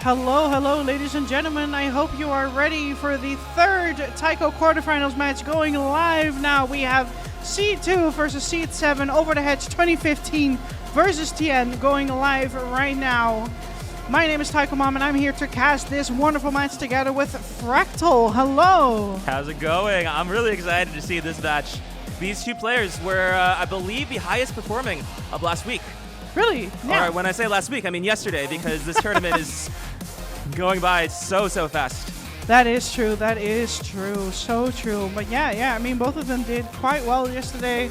Hello, hello, ladies and gentlemen. I hope you are ready for the third Taiko quarterfinals match going live now. We have Seed 2 versus Seed 7, overdahedge2015 versus Tien going live right now. My name is Taiko Mom, and I'm here to cast this wonderful match together with Fractal. Hello. How's it going? I'm really excited to see this match. These two players were, I believe, the highest performing of last week. Really? Yeah. Or when I say last week, I mean yesterday, because this tournament is going by so fast. That is true. That is true. So true. But yeah. I mean, both of them did quite well yesterday.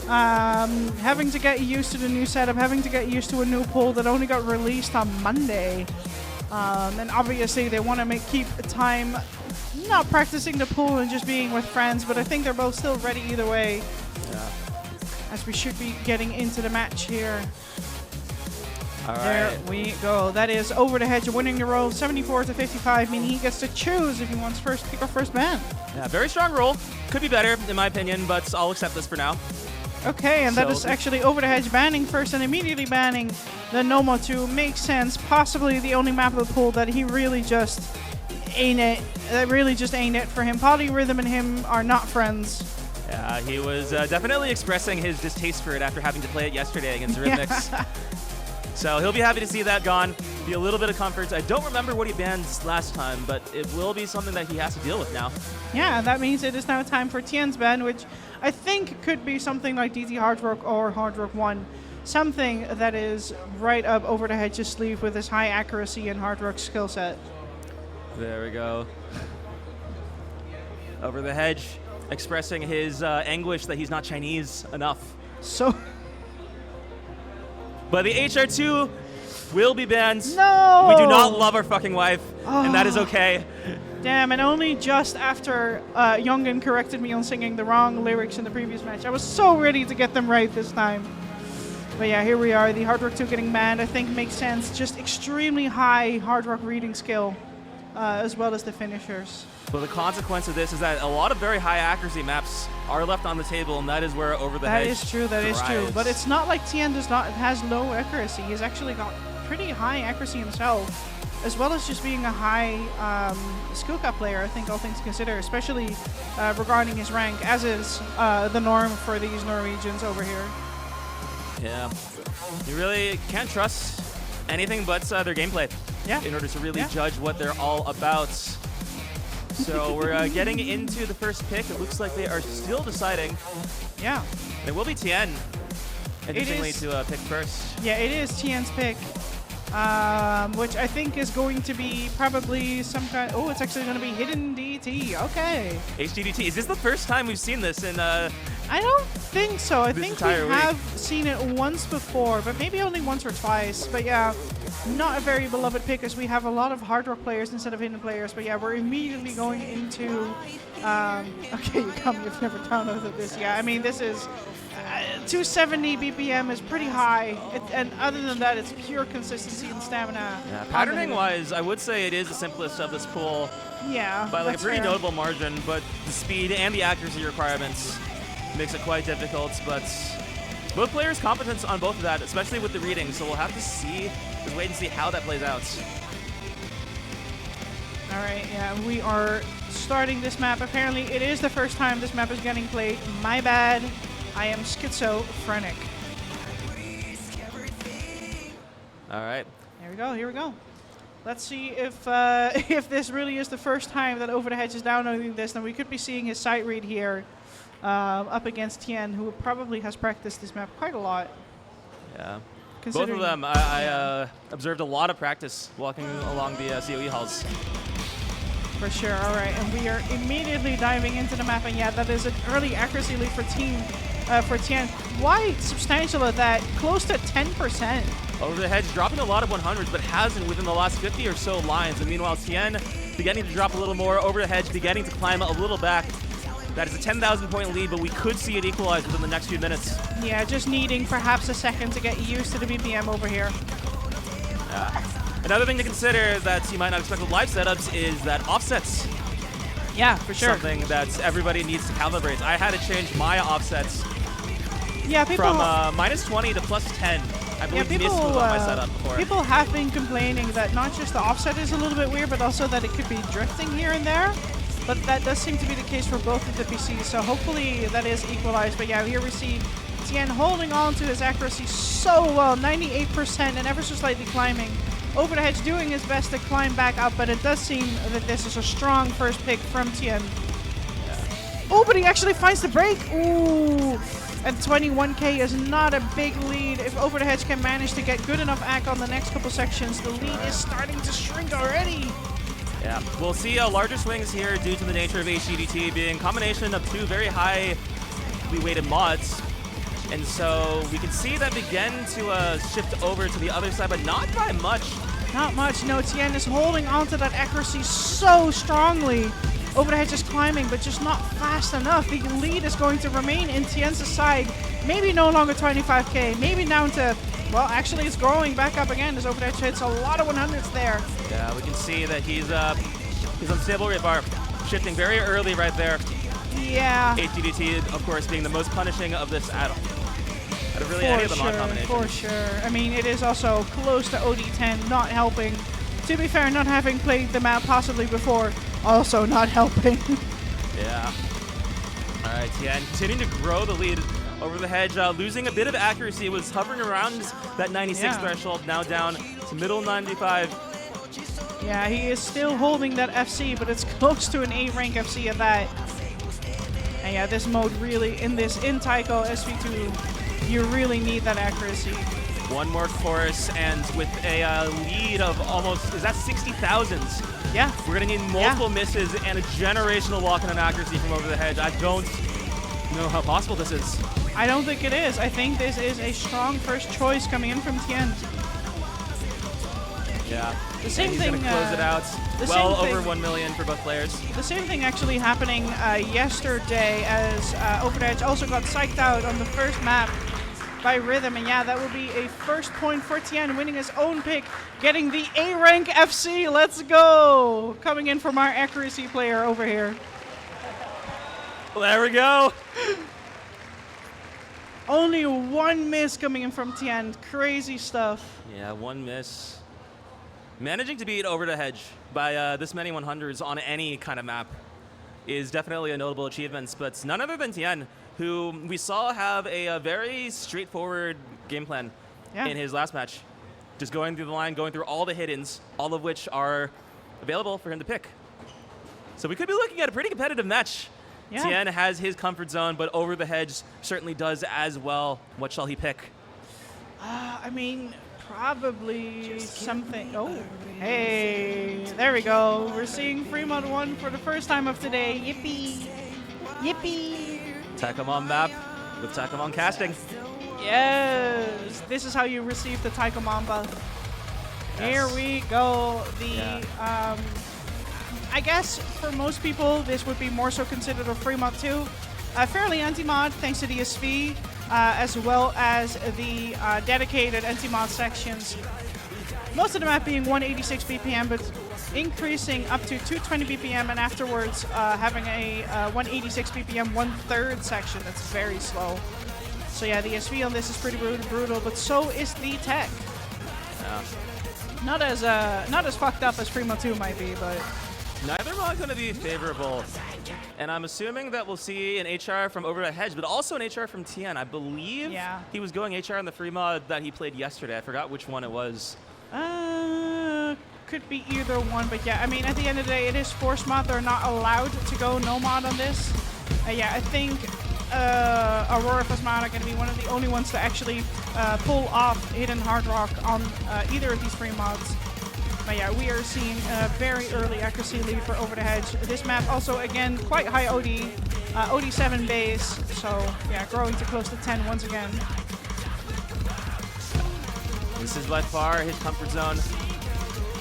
Having to get used to the new setup, having to get used to a new pool that only got released on Monday. And obviously they want to keep time not practicing the pool and just being with friends, but I think they're both still ready either way. Yeah. As we should be getting into the match here. All right. There we go. That is Over the Hedge winning the roll 74-55, meaning he gets to choose if he wants first pick or first ban. Yeah, very strong roll. Could be better, in my opinion, but I'll accept this for now. Okay, and that is actually Over the Hedge banning first and immediately banning the Nomo 2. Makes sense. Possibly the only map of the pool that he really just ain't it. That really just ain't it for him. Polyrhythm and him are not friends. Yeah, he was definitely expressing his distaste for it after having to play it yesterday against Rhythmix. Yeah. So he'll be happy to see that gone. Be a little bit of comfort. I don't remember what he banned last time, but it will be something that he has to deal with now. Yeah, that means it is now time for Tien's ban, which I think could be something like DT Hard Rock or Hard Rock 1. Something that is right up Over the Hedge's sleeve with his high accuracy and Hard Rock skill set. There we go. Over the Hedge expressing his anguish that he's not Chinese enough. So... But the HR2 will be banned. No! We do not love our fucking wife, and that is okay. Damn, and only just after Youngin corrected me on singing the wrong lyrics in the previous match. I was so ready to get them right this time. But yeah, here we are. The Hard Rock 2 getting banned, I think makes sense. Just extremely high Hard Rock reading skill, as well as the finishers. But the consequence of this is that a lot of very high accuracy maps are left on the table, and that is where Over the Hedge That is true, that is true. But it's not like Tien has low accuracy. He's actually got pretty high accuracy himself, as well as just being a high skill cap player, I think, all things considered, especially regarding his rank, as is the norm for these Norwegians over here. Yeah. You really can't trust anything but their gameplay in order to really judge what they're all about. So we're getting into the first pick. It looks like they are still deciding. Yeah. It will be Tien, interestingly, to pick first. Yeah, it is Tien's pick, which I think is going to be probably some kind... Oh, it's actually going to be Hidden DT. Okay. HDDT. Is this the first time we've seen this in... I don't think so. I think we have week. seen it once before, but maybe only once or twice. But yeah, not a very beloved pick as we have a lot of Hard Rock players instead of Hidden players. But yeah, we're immediately going into... okay, you've never downloaded this. Yeah, I mean, this is... 270 BPM is pretty high, and other than that, it's pure consistency and stamina. Yeah, patterning-wise, I would say it is the simplest of this pool. Yeah, by like a pretty notable margin, but the speed and the accuracy requirements makes it quite difficult. But both players competent on both of that, especially with the reading. So we'll have to see, just wait and see how that plays out. All right, yeah, we are starting this map. Apparently, it is the first time this map is getting played. My bad. I am schizophrenic. All right. Here we go. Let's see if this really is the first time that Over the Hedge is downloading this, then we could be seeing his sight read here up against Tien, who probably has practiced this map quite a lot. Yeah. Both of them, I observed a lot of practice walking along the COE halls. For sure. All right, and we are immediately diving into the map, and yeah, that is an early accuracy lead for Tien. Quite substantial at that, close to 10%. Over the Hedge dropping a lot of 100s, but hasn't within the last 50 or so lines. And meanwhile, Tien beginning to drop a little more. Over the Hedge beginning to climb a little back. That is a 10,000 point lead, but we could see it equalize within the next few minutes. Yeah, just needing perhaps a second to get used to the BPM over here. Another thing to consider that you might not expect with live setups is that offsets. Yeah, for sure. Something that everybody needs to calibrate. I had to change my offsets from -20 to +10. I believe missed was on my setup before. People have been complaining that not just the offset is a little bit weird, but also that it could be drifting here and there. But that does seem to be the case for both of the PCs, so hopefully that is equalized. But yeah, here we see Tien holding on to his accuracy so well, 98% and ever so slightly climbing. Overdahedge doing his best to climb back up, but it does seem that this is a strong first pick from Tien. Oh, but he actually finds the break. Ooh. And 21k is not a big lead. If Overdahedge can manage to get good enough ACK on the next couple sections, the lead is starting to shrink already. Yeah, we'll see larger swings here due to the nature of HDDT being a combination of two very highly weighted mods. And so we can see that begin to shift over to the other side, but not by much. Not much. No, Tien is holding onto that accuracy so strongly. Overdahedge is climbing, but just not fast enough. The lead is going to remain in Tien's side. Maybe no longer 25k. Maybe down to, well, actually it's growing back up again as Overdahedge hits a lot of 100s there. Yeah, we can see that he's unstable rate bar, shifting very early right there. Yeah. HDDT, of course, being the most punishing of this out of really any of the mod combinations. For sure. I mean, it is also close to OD10, not helping. To be fair, not having played the map possibly before, also not helping. Yeah. All right, Tien continuing to grow the lead over the hedge, losing a bit of accuracy, was hovering around that 96 threshold, now down to middle 95. Yeah, he is still holding that FC, but it's close to an 8 rank FC at that. And yeah, this mode really, in Taiko SV2, you really need that accuracy. One more course, and with a lead of almost, is that 60,000s? Yeah. We're going to need multiple misses and a generational lock-in on accuracy from over the hedge. I don't know how possible this is. I don't think it is. I think this is a strong first choice coming in from Tien. Yeah. The same he's thing. Going to close it out. Well over 1 million for both players. The same thing actually happening yesterday as Overdahedge also got psyched out on the first map by Rhythm, and yeah, that will be a first point for Tien, winning his own pick, getting the A-rank FC. Let's go! Coming in from our accuracy player over here. Well, there we go. Only one miss coming in from Tien. Crazy stuff. Yeah, one miss. Managing to beat Overdahedge by this many 100s on any kind of map is definitely a notable achievement, but none other than Tien, who we saw have a very straightforward game plan in his last match. Just going through the line, going through all the hit-ins, all of which are available for him to pick. So we could be looking at a pretty competitive match. Yeah. Tien has his comfort zone, but Overdahedge certainly does as well. What shall he pick? I mean, probably something. Oh, hey, there we go. We're seeing Fremont 1 for the first time of today. Yippee! Yippee! Taikomon map with Taikomon casting. Yes, this is how you receive the Taikomon buff. Yes. Here we go. I guess for most people, this would be more so considered a free mod 2. Fairly anti-mod thanks to the SV, as well as the dedicated anti-mod sections. Most of the map being 186 BPM, but increasing up to 220 BPM, and afterwards having a 186 BPM 1/3 section that's very slow. So yeah, the SV on this is pretty brutal, but so is the tech. Yeah. Not as fucked up as Primo 2 might be, but neither mod going to be favorable. And I'm assuming that we'll see an HR from Overdahedge, but also an HR from Tien. I believe he was going HR in the free mod that he played yesterday. I forgot which one it was. Could be either one, but yeah, I mean, at the end of the day, it is force mod. They're not allowed to go no mod on this. Yeah, I think Aurora Phasmata are going to be one of the only ones to actually pull off Hidden Hard Rock on either of these free mods. But yeah, we are seeing a very early accuracy lead for Overdahedge. This map also, again, quite high OD, OD7 base, so yeah, growing to close to 10 once again. This is by far his comfort zone.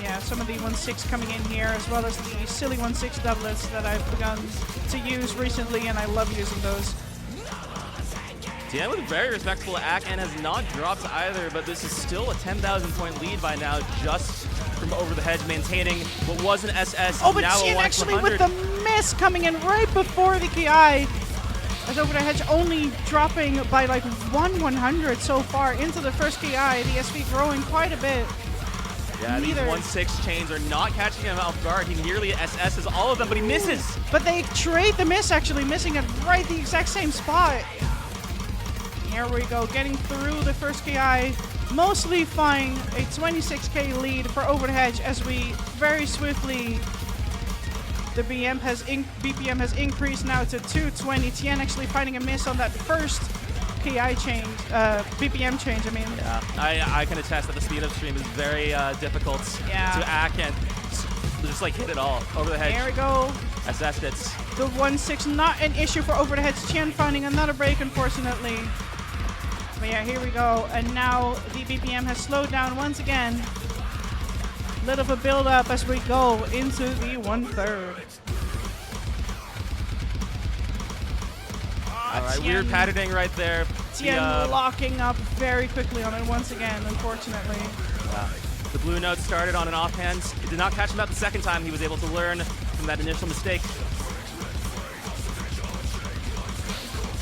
Yeah, some of the 1.6 coming in here, as well as the silly 1.6 doublets that I've begun to use recently, and I love using those. Tien with a very respectable ACK and has not dropped either, but this is still a 10,000 point lead by now, just from Overdahedge, maintaining what was an SS. Oh, but now Tien a actually with the miss coming in right before the KI. As overdahedge only dropping by like 1/100 so far into the first KI. The SV growing quite a bit. Yeah, these 1-6 chains are not catching him off guard. He nearly SS's all of them, but he misses. But they trade the miss, actually missing at right the exact same spot. Here we go, getting through the first KI, most leafing a 26k lead for overdahedge as we very swiftly, the BPM has increased now to 220. Tien actually finding a miss on that first KI change, BPM change, I mean. Yeah, I can attest that the speed up stream is very difficult to act and just like hit it all over the hedge. There we go. Assessed it. The 1-6 not an issue for overdahedge. Tien finding another break, unfortunately. But yeah, here we go. And now the BPM has slowed down once again. Little of a build up as we go into the 1/3. All right, weird patterning right there. Tien locking up very quickly on it once again, unfortunately. The blue note started on an offhand. It did not catch him out the second time. He was able to learn from that initial mistake.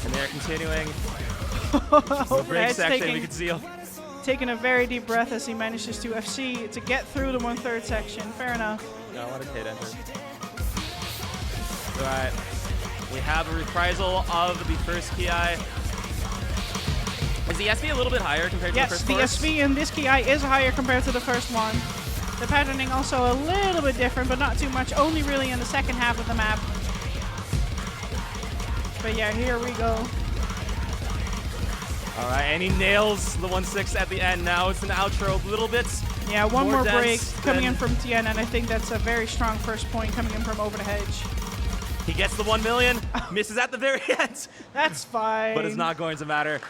And they're continuing. The break section, we can see him taking a very deep breath as he manages to FC to get through the 1/3 section. Fair enough. No, what a Kate enter. All right. We have a reprisal of the first KI. Is the SV a little bit higher compared to the first course? Yes, the SV in this KI is higher compared to the first one. The patterning also a little bit different, but not too much. Only really in the second half of the map. But yeah, here we go. All right, and he nails the 1-6 at the end. Now it's an outro a little bit. Yeah, one more break coming in from Tien, and I think that's a very strong first point coming in from overdahedge. He gets the 1 million, misses at the very end. That's fine. But it's not going to matter.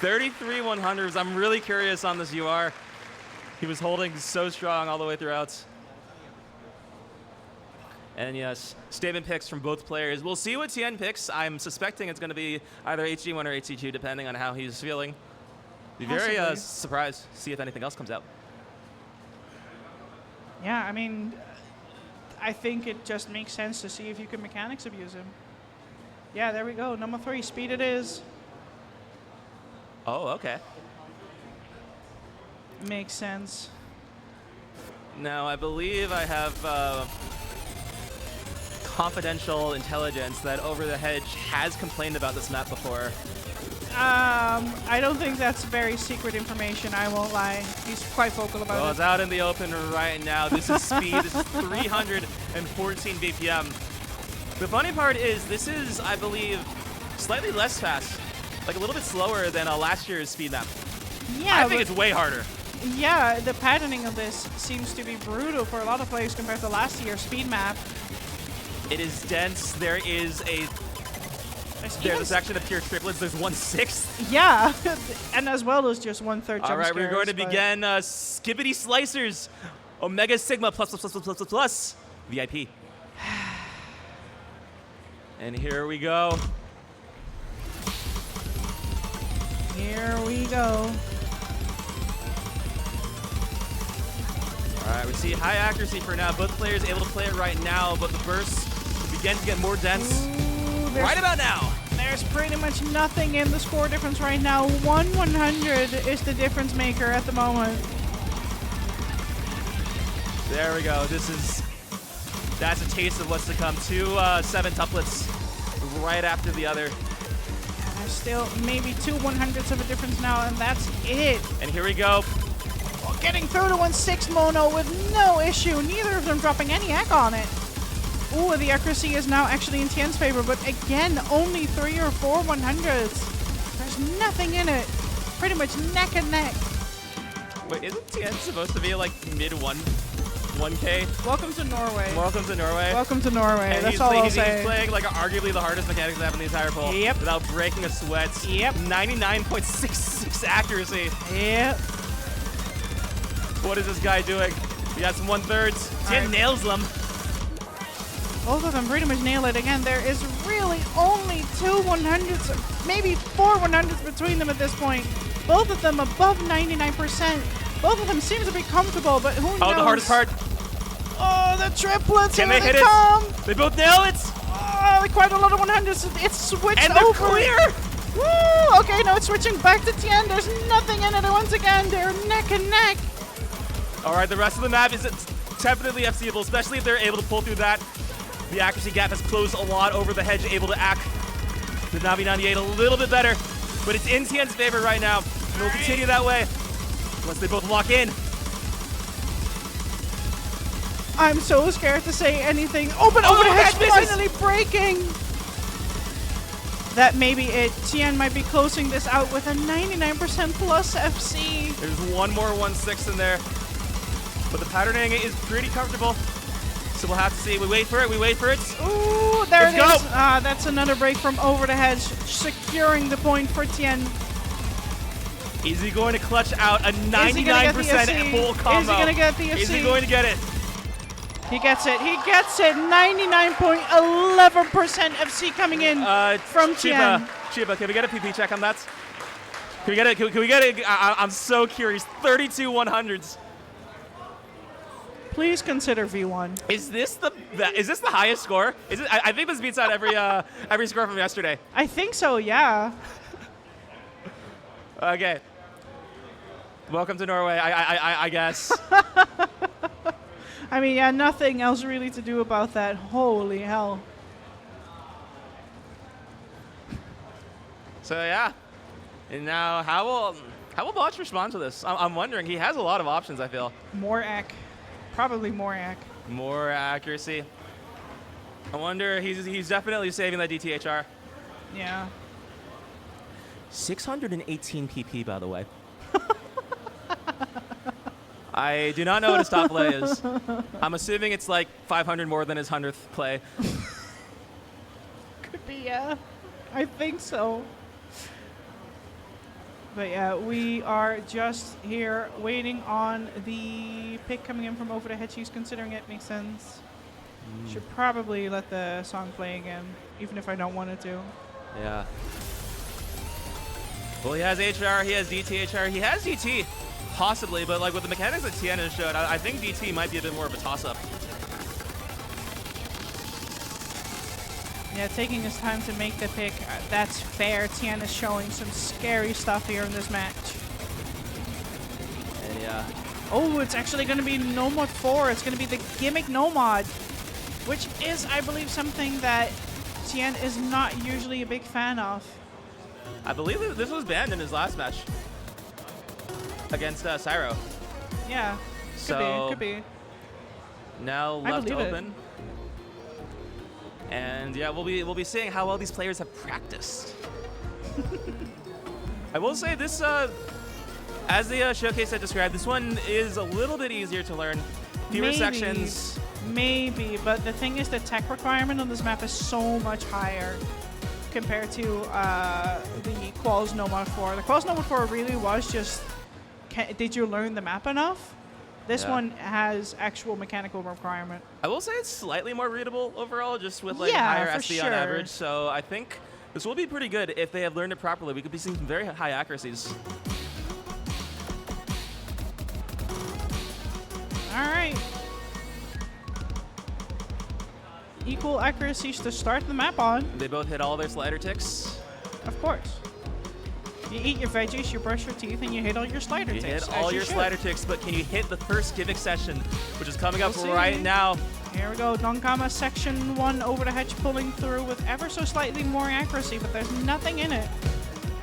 33 100s. I'm really curious on this UR. He was holding so strong all the way throughout. And yes, statement picks from both players. We'll see what Tien picks. I'm suspecting it's going to be either HG1 or HG2, depending on how he's feeling. Be very surprised to see if anything else comes out. Yeah, I mean, I think it just makes sense to see if you can mechanics abuse him. Yeah, there we go. Number 3, speed it is. Oh, okay. Makes sense. Now, I believe I have confidential intelligence that overdahedge has complained about this map before. I don't think that's very secret information, I won't lie. He's quite vocal about it. Well, it's out in the open right now. This is speed. This is 314 BPM. The funny part is this is, I believe, slightly less fast. Like a little bit slower than last year's speed map. Yeah, I think it's way harder. Yeah, the patterning of this seems to be brutal for a lot of players compared to last year's speed map. It is dense. There is there's a section of pure triplets. There's 1/6. Yeah, and as well as just 1/3 jump All right, scares, we're going to begin Skibbity Slicers. Omega Sigma plus VIP. And here we go. Here we go. All right, we see high accuracy for now. Both players able to play it right now, but the bursts begin to get more dense right about now. There's pretty much nothing in the score difference right now. 1/100 is the difference maker at the moment. There we go. That's a taste of what's to come. 2 7 tuplets right after the other. There's still maybe 2 100ths of a difference now, and that's it. And here we go. Well, getting through to 1/6 mono with no issue. Neither of them dropping any egg on it. Ooh, the accuracy is now actually in Tien's favor, but again, only 3 or 4 100ths. There's nothing in it. Pretty much neck and neck. Wait, isn't Tien supposed to be like mid 1K? Welcome to Norway. Welcome to Norway. Welcome to Norway. And that's all I'll say. He's playing like arguably the hardest mechanics to have in the entire pool. Yep. Without breaking a sweat. Yep. 99.66 accuracy. Yep. What is this guy doing? He got some 1/3s. Tien nails them. Both of them pretty much nail it. Again, there is really only 2 100ths, maybe 4 100ths between them at this point. Both of them above 99%. Both of them seem to be comfortable, but who knows? Oh, the hardest part. Oh, the triplets. Can here they hit come. it? They both nail it. Oh, Oh, quite a lot of 100s. It's switched And they're over. clear! Woo! Okay, now it's switching back to Tien. There's nothing in it. Once again, they're neck and neck. All right, the rest of the map is definitely FCable, especially if they're able to pull through that. The accuracy gap has closed a lot. Over the hedge, able to act the Navi 98 a little bit better, but it's in Tien's favor right now. And it'll continue that way once they both lock in. I'm so scared to say anything. Open over the hedge, finally breaking. That may be it. Tien might be closing this out with a 99% plus FC. There's one more 1/6 in there, but the patterning is pretty comfortable. So we'll have to see. We wait for it. We wait for it. Ooh, there it is. Let's go. That's another break from over the hedge, securing the point for Tien. Is he going to clutch out a 99% full combo? Is he going to get the FC? Is he going to get it? He gets it. He gets it. 99.11% FC coming in from Tien. Chiba, can we get a PP check on that? Can we get it? Can we get it? I'm so curious. 32 100s. Please consider V1. Is this the highest score? Is it? I think this beats out every score from yesterday. I think so. Yeah. Okay. Welcome to Norway. I guess. I mean, yeah, nothing else really to do about that. Holy hell. So yeah. And now how will Botch respond to this? I'm wondering. He has a lot of options, I feel. More ac. Probably more ac. More accuracy. I wonder, he's definitely saving that DTHR. Yeah. 618 PP, by the way. I do not know what his top play is. I'm assuming it's like 500 more than his 100th play. Could be, yeah. I think so. But yeah, we are just here waiting on the pick coming in from over the hedge. He's considering it. Makes sense. Should probably let the song play again, even if I don't want it to. Yeah. Well, he has HR, he has DTHR, he has DT, possibly, but like with the mechanics that Tien has showed, I think DT might be a bit more of a toss-up. Yeah, taking his time to make the pick, that's fair. Tien is showing some scary stuff here in this match. And yeah. Oh, it's actually going to be Nomad 4. It's going to be the gimmick Nomad, which is, I believe, something that Tien is not usually a big fan of. I believe this was banned in his last match against Cyro. Yeah, could be. Now left open. And yeah, we'll be seeing how well these players have practiced. I will say this, as the showcase had described, this one is a little bit easier to learn. Fewer sections. Maybe, but the thing is the tech requirement on this map is so much higher compared to the Quals Nomad 4. The Quals Nomad 4 really was just, did you learn the map enough? This one has actual mechanical requirement. I will say it's slightly more readable overall, just with like higher SD on average. So I think this will be pretty good if they have learned it properly. We could be seeing some very high accuracies. All right. Equal accuracies to start the map on. They both hit all their slider ticks. Of course. You eat your veggies, you brush your teeth, and you hit all your slider ticks. You hit all your slider ticks, but can you hit the first gimmick session, which is coming up right now? Here we go. Donkama section 1 over the hedge pulling through with ever so slightly more accuracy, but there's nothing in it.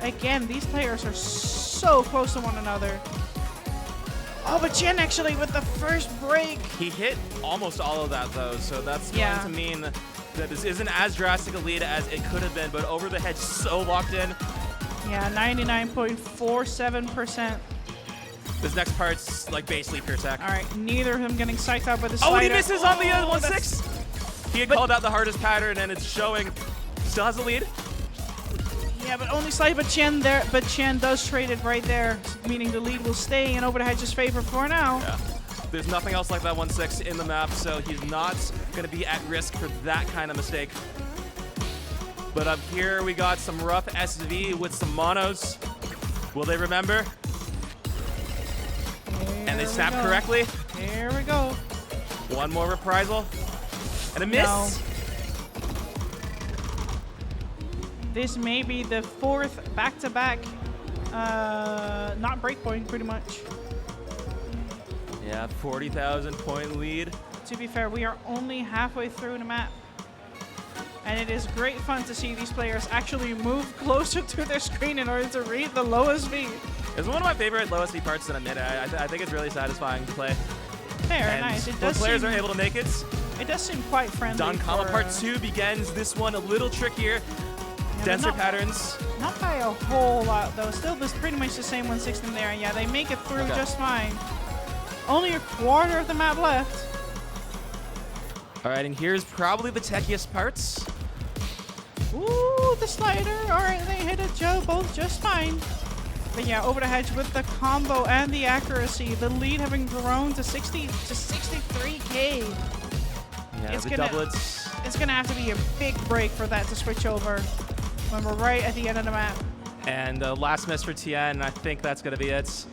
Again, these players are so close to one another. Oh, but Tien actually with the first break. He hit almost all of that, though, so that's going to mean that this isn't as drastic a lead as it could have been, but over the hedge so locked in. Yeah, 99.47%. This next part's like basically pure tech. All right, neither of them getting psyched out by the slider. Oh, and he misses on the 1-6. He had called out the hardest pattern, and it's showing. Still has the lead. Yeah, but only slight, but Tien there. But Tien does trade it right there, meaning the lead will stay in over the hedge's favor for now. Yeah. There's nothing else like that 1-6 in the map, so he's not going to be at risk for that kind of mistake. But up here, we got some rough SV with some monos. Will they remember? And they snap correctly. Here we go. One more reprisal. And a miss. this may be the 4th back-to-back not breakpoint, pretty much. Yeah, 40,000 point lead. To be fair, we are only halfway through the map. And it is great fun to see these players actually move closer to their screen in order to read the lowest speed. It's one of my favorite lowest speed parts in a minute. I think it's really satisfying to play. Fair, and nice. It when does players seem, are able to make it. It does seem quite friendly. Don Kama Part 2 begins. This one a little trickier. Yeah, Denser patterns. Not by a whole lot, though. Still, there's pretty much the same 1/6 in there. Yeah, they make it through just fine. Only a quarter of the map left. All right, and here's probably the techiest parts. Ooh, the slider. All right, they hit it both just fine. But yeah, over the hedge with the combo and the accuracy. The lead having grown to 63K. Yeah, the doublets. It's gonna have to be a big break for that to switch over when we're right at the end of the map. And last miss for Tien. I think that's gonna be it.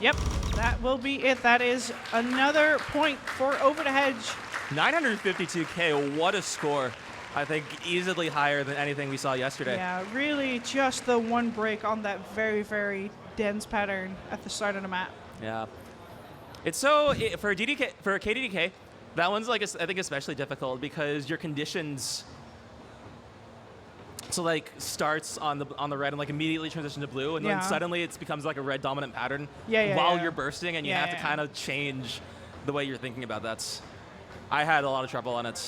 Yep, that will be it. That is another point for Over the Hedge. 952K, what a score. I think easily higher than anything we saw yesterday. Yeah, really just the one break on that very, very dense pattern at the start of the map. Yeah. It's so, for KDDK, that one's like, I think especially difficult because your conditions, so like starts on the red and like immediately transition to blue, and then suddenly it becomes like a red dominant pattern while you're bursting, and you have to kind of change the way you're thinking about that. I had a lot of trouble on it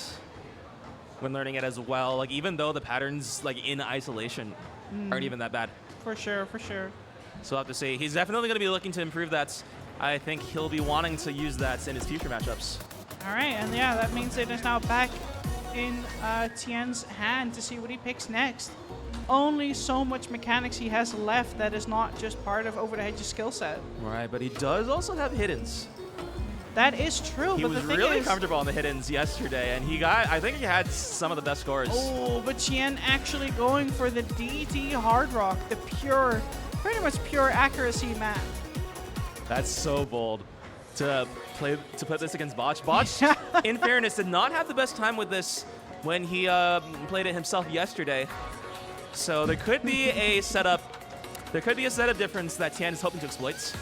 when learning it as well. Like even though the patterns like in isolation aren't even that bad. For sure, for sure. So I'll have to say he's definitely going to be looking to improve that. I think he'll be wanting to use that in his future matchups. All right, and yeah, that means it is now back in Tien's hand to see what he picks next. Only so much mechanics he has left that is not just part of Over the Hedge's skill set. Right, but he does also have hiddens. That is true, he but was the thing really is, comfortable on the hiddens yesterday, and I think he had some of the best scores. Oh, but Tien actually going for the DT Hard Rock, the pretty much pure accuracy map. That's so bold to put this against Botch. Botch, in fairness, did not have the best time with this when he played it himself yesterday. So there could be a setup. There could be a setup difference that Tien is hoping to exploit.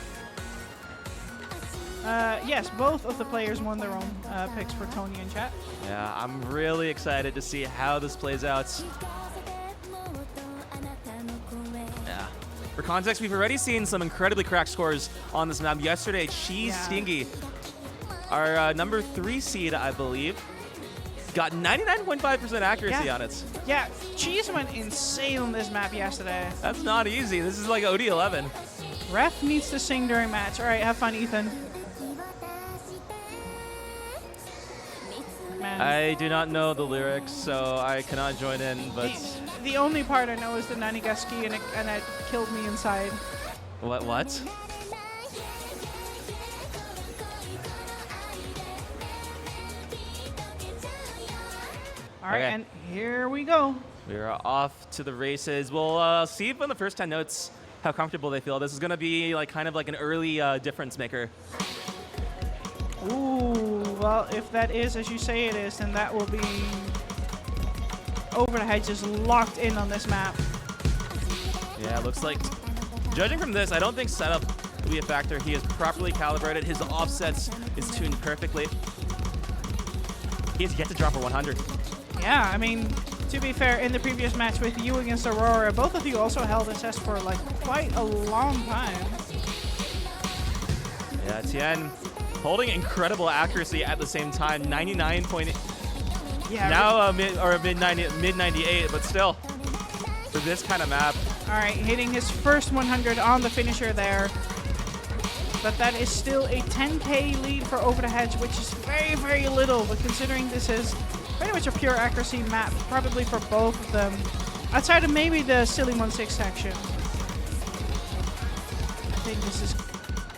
Yes, both of the players won their own picks for Tony and chat. Yeah, I'm really excited to see how this plays out. Yeah. For context, we've already seen some incredibly cracked scores on this map. Yesterday, Cheese Stingy, our number 3 seed, I believe, got 99.5% accuracy on it. Yeah, Cheese went insane on this map yesterday. That's not easy. This is like OD11. Ref needs to sing during match. All right, have fun, Ethan. Man. I do not know the lyrics, so I cannot join in, but... The only part I know is the Nanigaski, and it killed me inside. What? All right, and here we go. We are off to the races. We'll see if on the first 10 notes how comfortable they feel. This is going to be like kind of like an early difference maker. Ooh, well, if that is as you say it is, then that will be Over the Hedge is locked in on this map. Yeah, it looks like, judging from this, I don't think setup will be a factor. He is properly calibrated. His offsets is tuned perfectly. He has yet to drop a 100. Yeah, I mean, to be fair, in the previous match with you against Aurora, both of you also held SS for like quite a long time. Yeah, Tien holding incredible accuracy at the same time, 99.8. Yeah, now mid 98, but still, for this kind of map. All right, hitting his first 100 on the finisher there. But that is still a 10K lead for Over the Hedge, which is very, very little. But considering this is pretty much a pure accuracy map, probably for both of them, outside of maybe the silly 1/6 section. I think this is...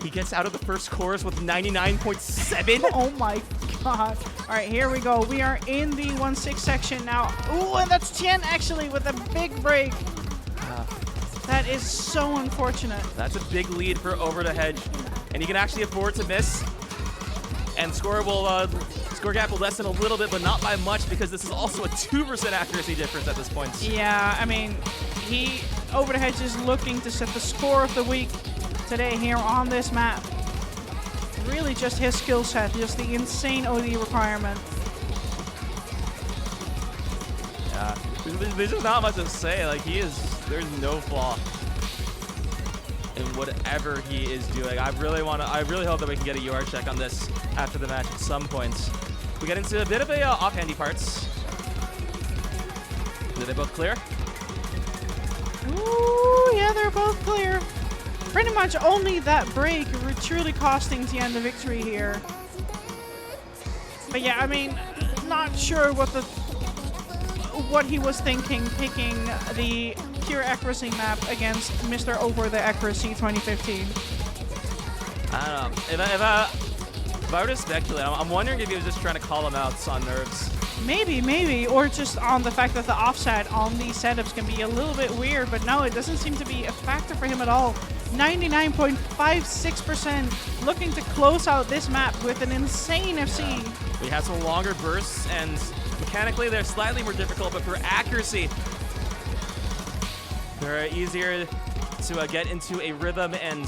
He gets out of the first course with 99.7. Oh my god. All right, here we go. We are in the 1/6 section now. Ooh, and that's Tien actually with a big break. That is so unfortunate. That's a big lead for Over the Hedge, and he can actually afford to miss. And Score will Score gap will lessen a little bit, but not by much, because this is also a 2% accuracy difference at this point. Yeah, I mean, Over the Hedge is looking to set the score of the week today here on this map. Really just his skill set, just the insane OD requirement. Yeah, there's just not much to say. Like, there's no flaw in whatever he is doing. I really hope that we can get a UR check on this after the match at some point. We get into a bit of a offhandy parts. Are they both clear? Ooh, yeah, they're both clear. Pretty much only that break truly costing Tien the victory here. But yeah, I mean, not sure what he was thinking picking the pure accuracy map against Mr. Over the Accuracy 2015. I don't know. If I were to speculate, I'm wondering if he was just trying to call him out on nerves. Maybe, or just on the fact that the offset on these setups can be a little bit weird, but no, it doesn't seem to be a factor for him at all. 99.56% looking to close out this map with an insane FC. We have some longer bursts, and mechanically they're slightly more difficult, but for accuracy, they're easier to get into a rhythm, and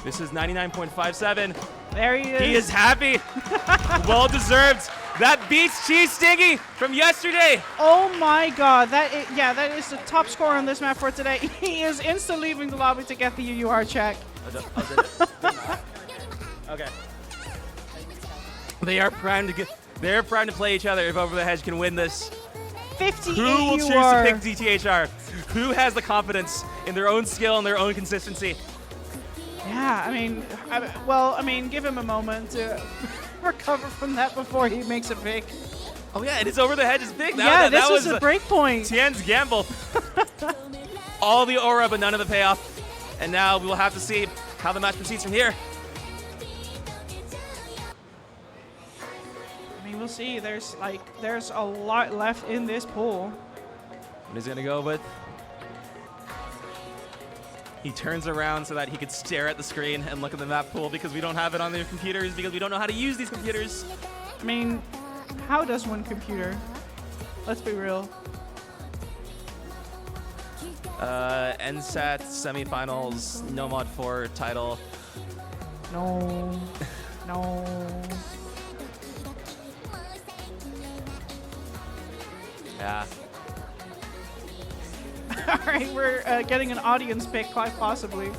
this is 99.57. There he is. He is happy. Well deserved. That beats Cheese Stingy from yesterday. Oh my god, that is the top score on this map for today. He is instantly leaving the lobby to get the UR check. Okay. They're primed to play each other if Over the Hedge can win this. 58 Who will choose UR. to pick DTHR? Who has the confidence in their own skill and their own consistency? Yeah, I mean, give him a moment to recover from that before he makes a pick. Oh yeah, and it's Over the Hedge's pick. This was a break point. Tien's gamble. All the aura, but none of the payoff. And now we will have to see how the match proceeds from here. I mean, we'll see. There's a lot left in this pool. What he's gonna go with? He turns around so that he could stare at the screen and look at the map pool, because we don't have it on their computers, because we don't know how to use these computers. I mean, how does one computer? Let's be real. NSAT semifinals, no mod 4 title. No. Yeah. All right, we're getting an audience pick, quite possibly.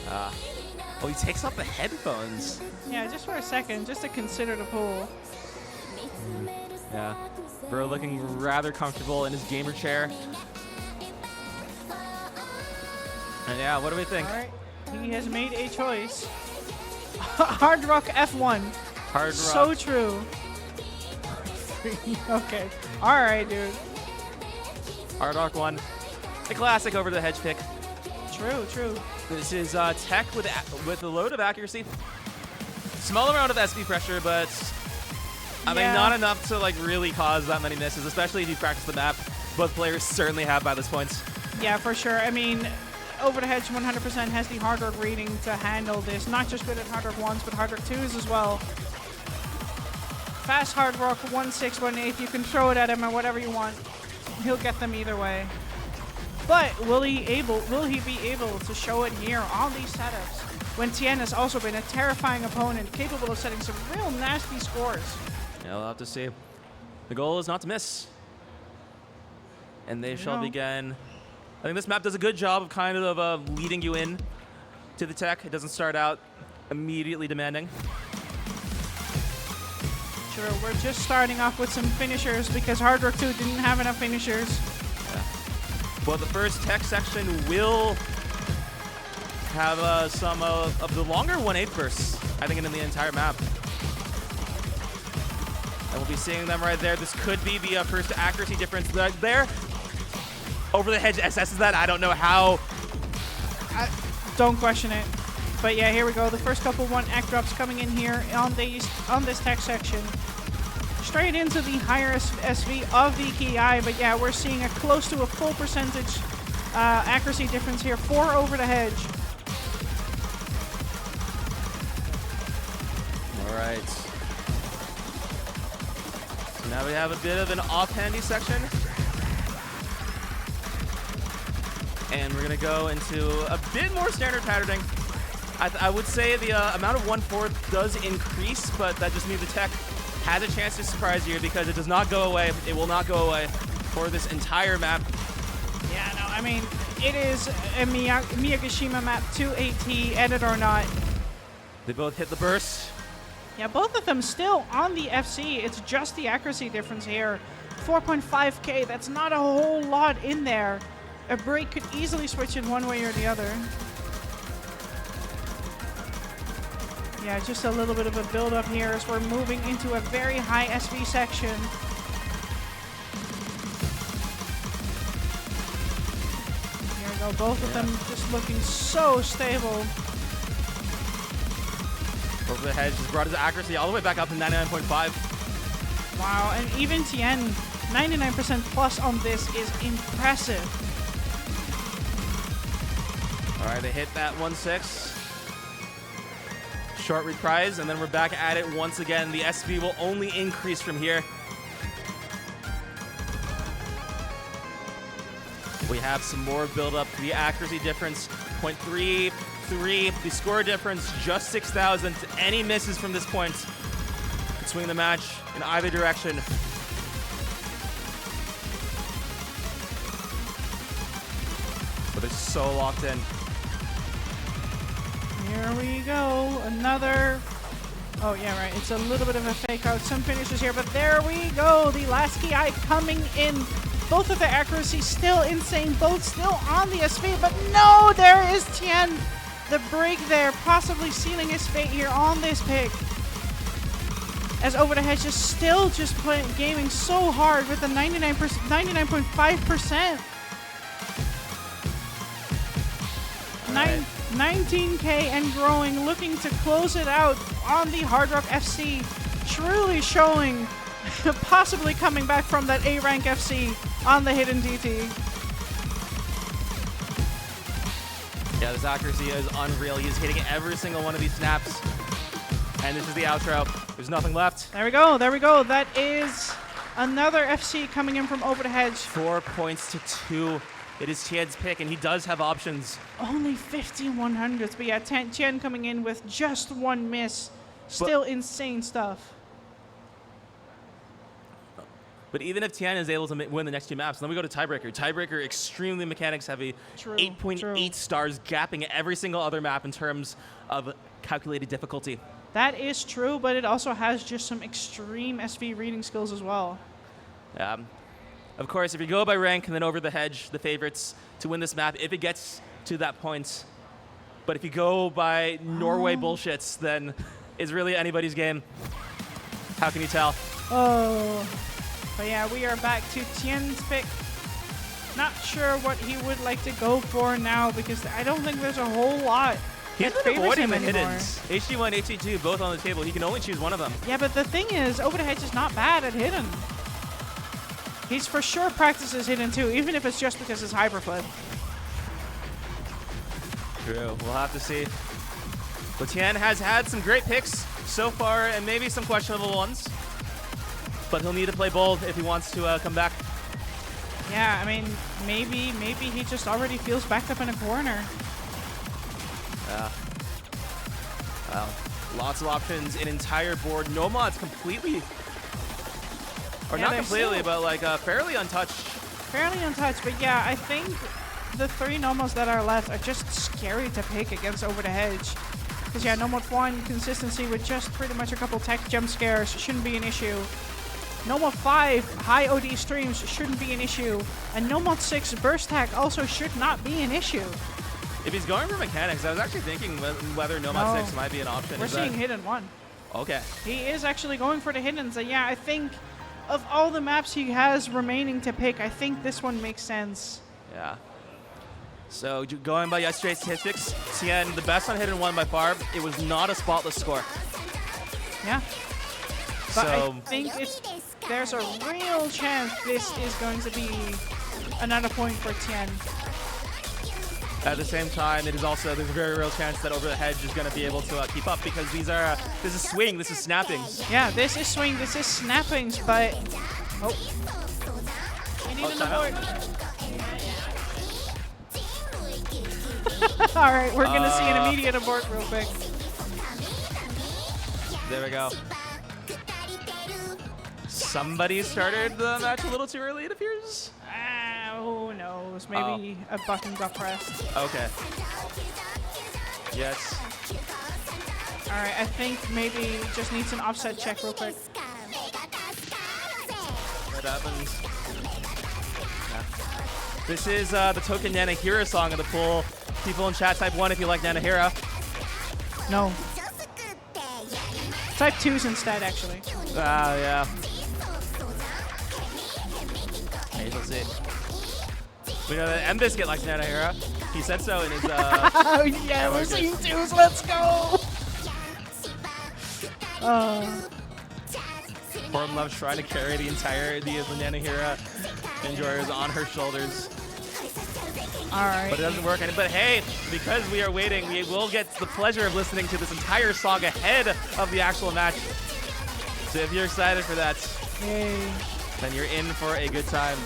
Oh, he takes off the headphones. Yeah, just for a second, just to consider the pool. Yeah. Bro looking rather comfortable in his gamer chair. And yeah, what do we think? All right, he has made a choice. Hard Rock F1. Hard Rock. So true. Okay. All right, dude. Hard Rock 1. A classic Over the Hedge pick. True. This is tech with a load of accuracy. Small amount of SB pressure, but I mean, not enough to really cause that many misses, especially if you practice the map. Both players certainly have by this point. Yeah, for sure. I mean, Over the Hedge 100% has the Hard Rock reading to handle this. Not just good at Hard Rock 1s, but Hard Rock 2s as well. Fast Hard Rock 1-6, 1-8. You can throw it at him or whatever you want. He'll get them either way. But will he be able to show it here on these setups when Tien has also been a terrifying opponent, capable of setting some real nasty scores? Yeah, we'll have to see. The goal is not to miss. And they shall begin. I think this map does a good job of kind of leading you in to the tech. It doesn't start out immediately demanding. Sure, we're just starting off with some finishers because Hard Rock 2 didn't have enough finishers. Yeah. Well, the first tech section will have some of the longer 1/8 bursts, I think, in the entire map. And we'll be seeing them right there. This could be the first accuracy difference there. Over the Hedge assesses that. I don't know how. Don't question it. But yeah, here we go. The first couple 1-act drops coming in here on this tech section. Straight into the higher SV of the KI. But yeah, we're seeing a close to a full percentage accuracy difference here for Over the Hedge. right. So now we have a bit of an off-handy section. And we're going to go into a bit more standard patterning. I would say the amount of 1/4 does increase, but that just means the tech has a chance to surprise you because it does not go away. It will not go away for this entire map. Yeah, no, I mean, it is a Miyagishima map to AT, edit or not. They both hit the burst. Yeah, both of them still on the FC. It's just the accuracy difference here. 4.5K, that's not a whole lot in there. A break could easily switch in one way or the other. Yeah, just a little bit of a build-up here as we're moving into a very high SV section. Here we go, both of them just looking so stable. Overdahedge just brought his accuracy all the way back up to 99.5. Wow, and even Tien, 99% plus on this is impressive. All right, they hit that 1/6. Short reprise, and then we're back at it once again. The SV will only increase from here. We have some more build-up. The accuracy difference, 0.33. The score difference, just 6,000. Any misses from this point could swing the match in either direction. But they're so locked in. Here we go, another, oh yeah, right, it's a little bit of a fake out, some finishes here, but there we go, the last key eye coming in, both of the accuracy still insane, both still on the SV, but no, there is Tien, the break there, possibly sealing his fate here on this pick, as Overdahedge is still just gaming so hard with the 99.5%. 19K and growing, looking to close it out on the Hard Rock FC. Truly showing, possibly coming back from that A-rank FC on the hidden DT. Yeah, this accuracy is unreal. He's hitting every single one of these snaps. And this is the outro. There's nothing left. There we go, there we go. That is another FC coming in from Overdahedge. 4 points to 2. It is Tien's pick, and he does have options. Only 15/100s, but yeah, Tien coming in with just one miss. Still insane stuff. But even if Tien is able to win the next 2 maps, then we go to Tiebreaker. Tiebreaker, extremely mechanics heavy. 8.8 stars, gapping every single other map in terms of calculated difficulty. That is true, but it also has just some extreme SV reading skills as well. Of course, if you go by rank and then Overdahedge, the favorites to win this map, if it gets to that point. But if you go by Norway bullshits, then it's really anybody's game. How can you tell? Oh. But yeah, we are back to Tien's pick. Not sure what he would like to go for now because I don't think there's a whole lot. He's been avoiding the hiddens. HD1, HD2, both on the table. He can only choose one of them. Yeah, but the thing is, Overdahedge is not bad at hidden. He's for sure practices hidden too, even if it's just because it's Hyperflip. True. We'll have to see. But Tien has had some great picks so far, and maybe some questionable ones. But he'll need to play bold if he wants to come back. Yeah, I mean, maybe he just already feels backed up in a corner. Well, lots of options, an entire board. No mods completely, or not completely, but like fairly untouched. Fairly untouched, but yeah, I think the 3 nomos that are left are just scary to pick against Overdahedge. Because yeah, Nomod 1 consistency with just pretty much a couple tech jump scares shouldn't be an issue. Nomod 5 high OD streams shouldn't be an issue, and Nomod 6 burst tech also should not be an issue. If he's going for mechanics, I was actually thinking whether Nomad 6 might be an option. We're seeing hidden 1. Okay. He is actually going for the hiddens, and yeah, I think of all the maps he has remaining to pick, I think this one makes sense. Yeah. So going by yesterday's statistics, Tien, the best on hidden 1 by far. It was not a spotless score. Yeah. But I think there's a real chance this is going to be another point for Tien. At the same time, it is also, there's a very real chance that Over the Hedge is going to be able to keep up because these are, this is swing, this is snappings. Yeah, this is swing, this is snappings, but... Oh. We need an abort. All right, we're going to see an immediate abort real quick. There we go. Somebody started the match a little too early, it appears. Who knows? Maybe a button got pressed. Okay. Yes. All right, I think maybe just needs an offset check real quick. What happens? Yeah. This is the Token Nanahira song of the pool. People in chat, type 1 if you like Nanahira. No. Type 2s instead, actually. Yeah. Okay, let's see. We know that M-Biscuit likes Nanahira. He said so in his... Oh, yeah, we're seeing 2s. Let's go! Horton loves trying to carry the entirety of the Nanahira enjoyers on her shoulders. All right. But it doesn't work. But hey, because we are waiting, we will get the pleasure of listening to this entire song ahead of the actual match. So if you're excited for that, Yay. then you're in for a good time.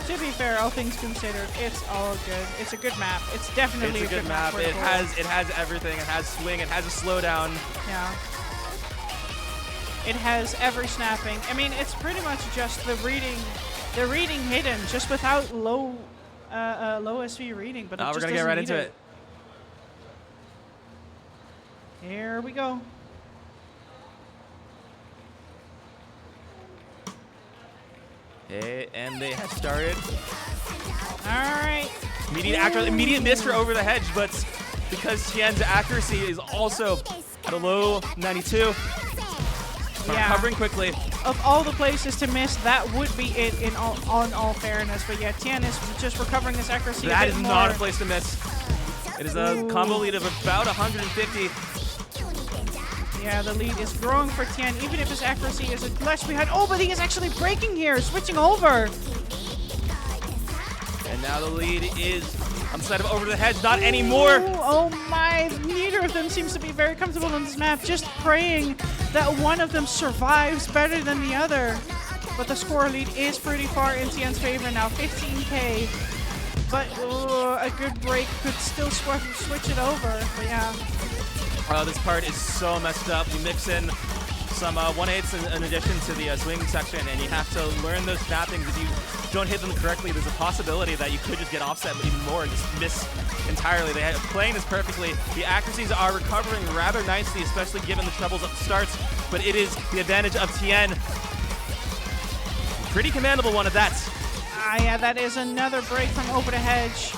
To be fair, all things considered, it's all good. It's a good map. It's definitely It's a good map. It has everything. It has swing. It has a slowdown. Yeah. It has every snapping. I mean, it's pretty much just the reading hidden, just without low SV reading. But we're gonna get right into it. Here we go. Okay, and they have started. All right. Immediate miss for Over the Hedge, but because Tien's accuracy is also at a low 92, recovering quickly. Of all the places to miss, that would be it on all fairness. But yeah, Tien is just recovering his accuracy. That is not a place to miss. It is a combo lead of about 150. Yeah, the lead is growing for Tien, even if his accuracy is a less behind. Oh, but he is actually breaking here, switching over. And now the lead is on the side of Over the Hedge, not anymore. Oh my, neither of them seems to be very comfortable on this map, just praying that one of them survives better than the other. But the score lead is pretty far in Tien's favor now, 15K. But a good break could still switch it over, but yeah. This part is so messed up. You mix in some 1/8s in addition to the swing section, and you have to learn those snappings. If you don't hit them correctly, there's a possibility that you could just get offset even more and just miss entirely. They are playing this perfectly. The accuracies are recovering rather nicely, especially given the troubles at the starts, but it is the advantage of Tien. Pretty commandable one at that. Yeah, that is another break from Over the Hedge.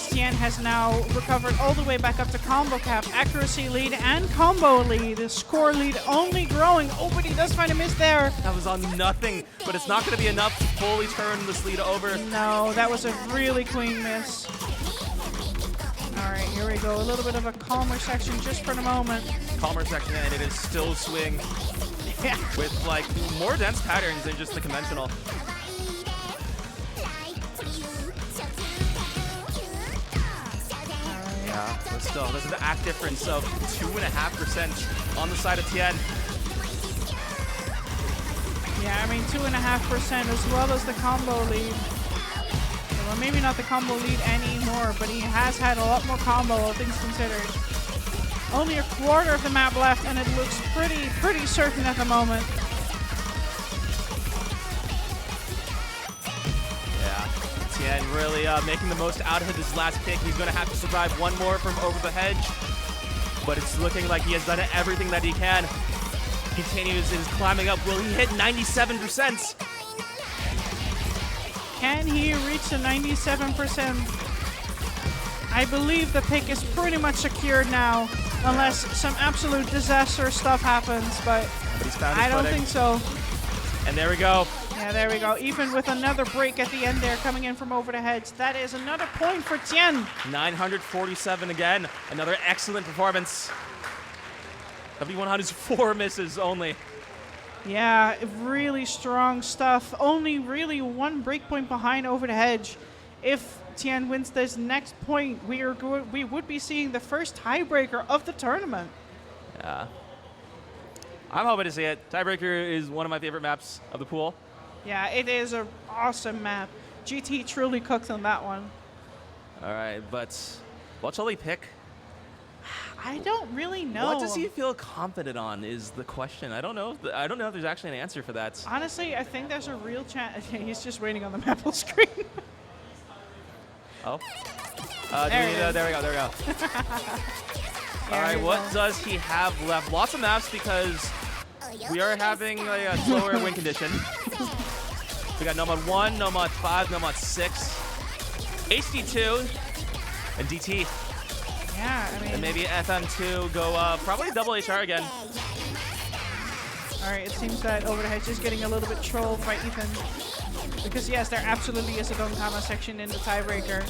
Tien has now recovered all the way back up to combo cap, accuracy lead and combo lead. The score lead only growing. Oh, but he does find a miss there. That was on nothing, but it's not going to be enough to fully turn this lead over. No, that was a really clean miss. All right, here we go. A little bit of a calmer section just for the moment. Calmer section, and it is still swing. Yeah. With like more dense patterns than just the conventional. Yeah, but still, there's an act difference of 2.5% on the side of Tien. Yeah, I mean 2.5% as well as the combo lead. Well, maybe not the combo lead anymore, but he has had a lot more combo, all things considered. Only a quarter of the map left, and it looks pretty certain at the moment. Tien really making the most out of this last pick. He's going to have to survive one more from Over the Hedge, but it's looking like he has done everything that he can. Continues his climbing up. Will he hit 97%? Can he reach the 97%? I believe the pick is pretty much secured now, unless some absolute disaster stuff happens, but I don't think so. And there we go. Yeah, there we go. Even with another break at the end there coming in from Over the Hedge, that is another point for Tien. 947 again. Another excellent performance. W100's 4 misses only. Yeah, really strong stuff. Only really one break point behind Over the Hedge. if Tien wins this next point, we would be seeing the first tiebreaker of the tournament. Yeah. I'm hoping to see it. Tiebreaker is one of my favorite maps of the pool. Yeah, it is an awesome map. GT truly cooked on that one. All right, but what shall he pick? I don't really know. What does he feel confident on is the question. I don't know if there's actually an answer for that. Honestly, I think there's a real chance. He's just waiting on the map full screen. Oh. There we go. Yeah, All right, what does he have left? Lots of maps because we are having a slower win condition. We got Nomad 1, Nomad 5, Nomad 6, HD2, and DT. Yeah, I mean. And maybe FM2 go probably double HR again. All right, it seems that Overdahedge is getting a little bit trolled by Ethan. Because yes, there absolutely is a Donkama section in the tiebreaker.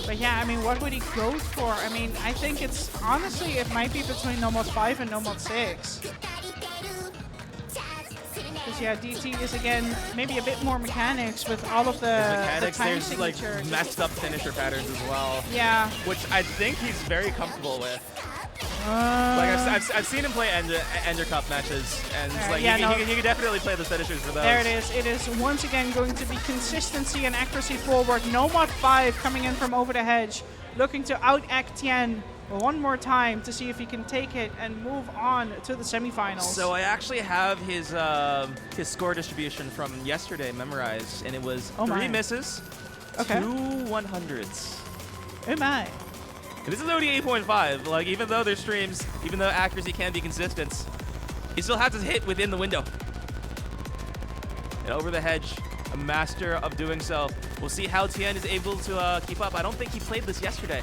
But yeah, I mean, what would he go for? I mean, I think it's, honestly, it might be between Nomad 5 and Nomad 6. Because yeah, DT is again maybe a bit more mechanics with all of the time there's signature. Like messed up finisher patterns as well. Yeah. Which I think he's very comfortable with. Like I've seen him play Ender Cup matches, and like he can definitely play the finishers for those. There it is. It is once again going to be consistency and accuracy forward. Nomad 5 coming in from Overdahedge, looking to out-act Tien one more time to see if he can take it and move on to the semifinals. So I actually have his score distribution from yesterday memorized, and it was 3 misses, 2 100s. Oh my. And this is OD 8.5. Like, even though there's streams, even though accuracy can be consistent, he still has to hit within the window. And Overdahedge, a master of doing so. We'll see how Tien is able to keep up. I don't think he played this yesterday.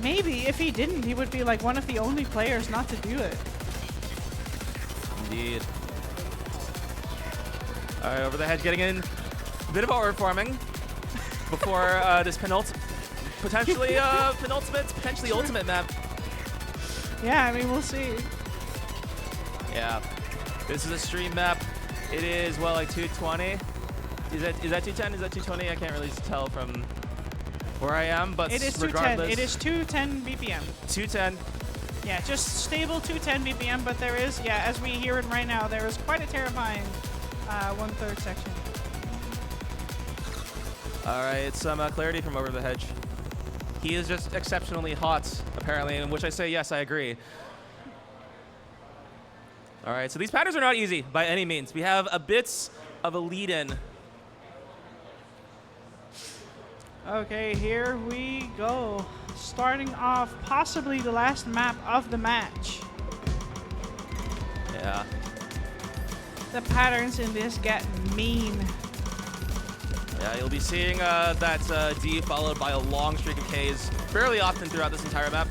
Maybe if he didn't, he would be like one of the only players not to do it. Indeed. All right, Overdahedge getting in. A bit of orb farming before this potentially penultimate, potentially ultimate map. Yeah, I mean, we'll see. Yeah. This is a stream map. It is, well, like 220. Is that 210? Is that 220? I can't really tell from where I am, but it is regardless. 210. It is 210 BPM. 210. Yeah, just stable 210 BPM, but there is, yeah, as we hear it right now, there is quite a terrifying 1/3 section. All right, some clarity from Overdahedge. He is just exceptionally hot, apparently, in which I say, yes, I agree. All right, so these patterns are not easy by any means. We have a bit of a lead-in. Okay, here we go. Starting off possibly the last map of the match. Yeah. The patterns in this get mean. Yeah, you'll be seeing that D followed by a long streak of Ks fairly often throughout this entire map.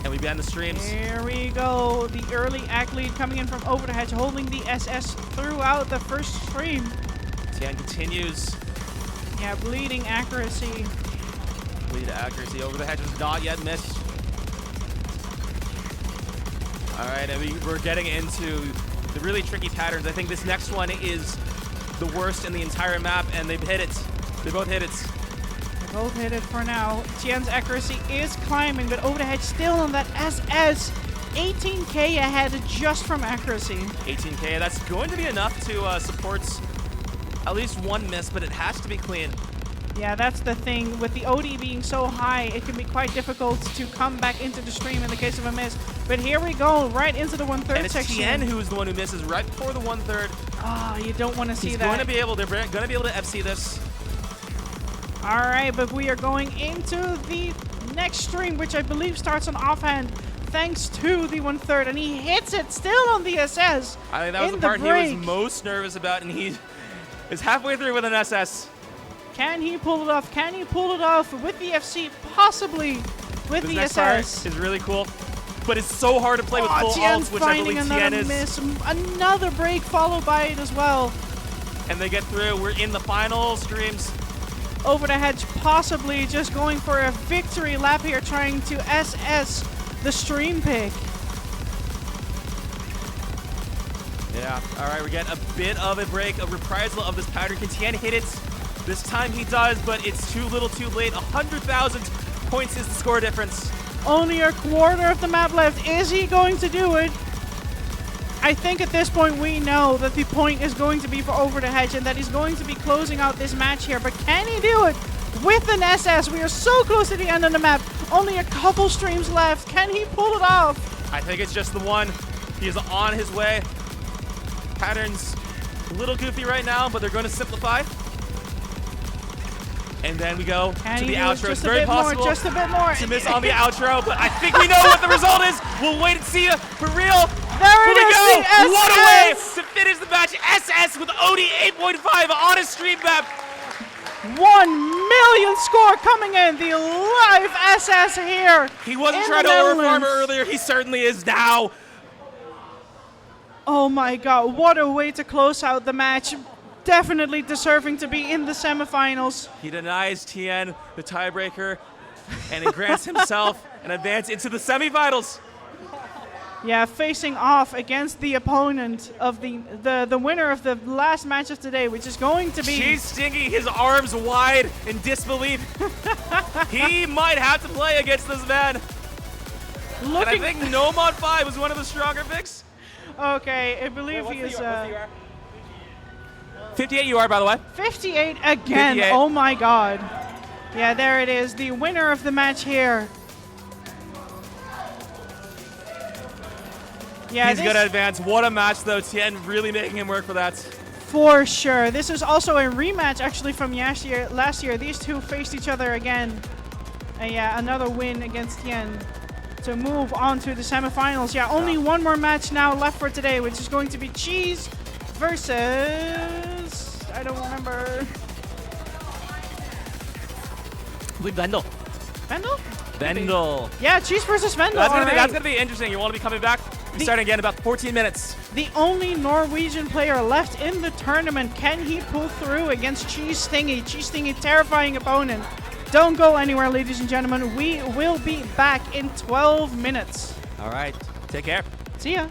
And we began the streams. Here we go. The early act lead coming in from Overdahedge, holding the SS throughout the first stream. Tien continues. Yeah, bleeding accuracy. Bleed accuracy. Overdahedge has not yet missed. All right, and we're getting into the really tricky patterns. I think this next one is the worst in the entire map, and they've hit it. They both hit it. They both hit it for now. Tien's accuracy is climbing, but Overdahedge still on that SS. 18K ahead just from accuracy. 18K, that's going to be enough to support at least one miss, but it has to be clean. Yeah, that's the thing. With the OD being so high, it can be quite difficult to come back into the stream in the case of a miss. But here we go, right into the 1/3 and it's section. Tien who's the one who misses right before the 1/3. Oh, you don't want to see that. They're going to be able to FC this. All right, but we are going into the next stream, which I believe starts on offhand, thanks to the 1/3, and he hits it still on the SS. I think that was the part he was most nervous about, and he is halfway through with an SS. Can he pull it off? Can he pull it off with the FC? Possibly with the next SS. Part is really cool, but it's so hard to play with full ults, which I believe Tien is. Miss. Another break followed by it as well. And they get through. We're in the final streams. Overdahedge possibly just going for a victory lap here, trying to SS the stream pick. Yeah, all right, we get a bit of a break, a reprisal of this pattern. Can Tien hit it This time he does, but it's too little too late. 100,000 points is the score difference. Only a quarter of the map left. Is he going to do it? I think at this point we know that the point is going to be for Over the Hedge and that he's going to be closing out this match here. But can he do it with an SS? We are so close to the end of the map. Only a couple streams left. Can he pull it off? I think it's just the one. He is on his way. Pattern's a little goofy right now, but they're going to simplify. And then we go to the outro. It's very possible just a bit more to miss on the outro, but I think we know what the result is. We'll wait and see for real. There it is, Here we go. the What a way SS. to finish the match. SS with OD 8.5 on a stream map. 1 million score coming in. The live SS here. He wasn't in trying the to overfarm Netherlands. earlier. He certainly is now. Oh my god, what a way to close out the match. Definitely deserving to be in the semifinals. He denies Tien the tiebreaker, and he grants himself an advance into the semifinals. Yeah, facing off against the opponent of the winner of the last match of today, which is going to be... She's stinging his arms wide in disbelief. He might have to play against this man. And I think No Mod 5 was one of the stronger picks. Okay, I believe he is... 58 you are, by the way. 58 again. 58. Oh my god. Yeah, there it is. The winner of the match here. Yeah, He's gonna advance. What a match, though. Tien really making him work for that. For sure. This is also a rematch, actually, from last year. These two faced each other again. And yeah, another win against Tien to move on to the semifinals. Yeah, only one more match now left for today, which is going to be Cheese versus... I don't remember. I believe Vendel. Vendel? Vendel. Yeah, Cheese versus Vendel. That's gonna be interesting. You want to be coming back? We're starting again in about 14 minutes. The only Norwegian player left in the tournament. Can he pull through against Cheese Stingy? Cheese Stingy, terrifying opponent. Don't go anywhere, ladies and gentlemen. We will be back in 12 minutes. All right. Take care. See ya.